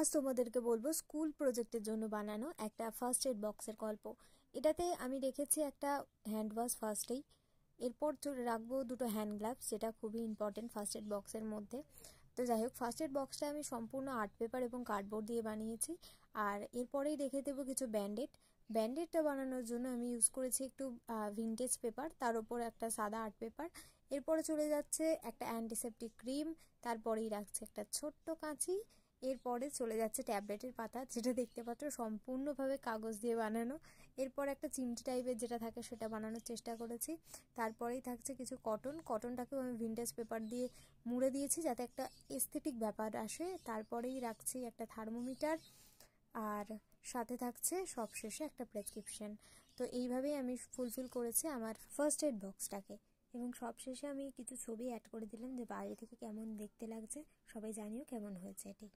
আজ তোমাদেরকে বলবো স্কুল প্রজেক্টের জন্য বানানো একটা ফার্স্ট এড বক্সের গল্প। এটাতে আমি রেখেছি একটা হ্যান্ড ওয়াশ ফার্স্টেই, এরপর রাখবো দুটো হ্যান্ড গ্লাভস, যেটা খুবই ইম্পর্টেন্ট ফার্স্ট এড বক্সের মধ্যে। তো যাই হোক, ফার্স্ট এড বক্সটা আমি সম্পূর্ণ আর্ট পেপার এবং কার্ডবোর্ড দিয়ে বানিয়েছি। আর এরপরেই রেখে দেবো কিছু ব্যান্ডেড। ব্যান্ডেডটা বানানোর জন্য আমি ইউজ করেছি একটু ভিনটেজ পেপার, তার উপর একটা সাদা আর্ট পেপার। এরপরে চলে যাচ্ছে একটা অ্যান্টিসেপটিক ক্রিম, তারপরেই রাখছে একটা ছোট্ট কাঁচি। এরপরে চলে যাচ্ছে ট্যাবলেটের পাতা, যেটা দেখতে পাচ্ছ সম্পূর্ণভাবে কাগজ দিয়ে বানানো। এরপর একটা চিমটি টাইপের যেটা থাকে সেটা বানানোর চেষ্টা করেছি। তারপরেই থাকছে কিছু কটনটাকেও আমি ভিনটেজ পেপার দিয়ে মুড়ে দিয়েছি যাতে একটা এস্থেটিক ব্যাপার আসে। তারপরেই রাখছি একটা থার্মোমিটার, আর সাথে থাকছে সবশেষে একটা প্রেসক্রিপশন। তো এইভাবেই আমি ফুলফিল করেছি আমার ফার্স্ট এড বক্সটাকে। এবং সবশেষে আমি কিছু ছবি অ্যাড করে দিলাম যে বাইরে থেকে কেমন দেখতে লাগছে। সবাই জানিও কেমন হয়েছে এটি।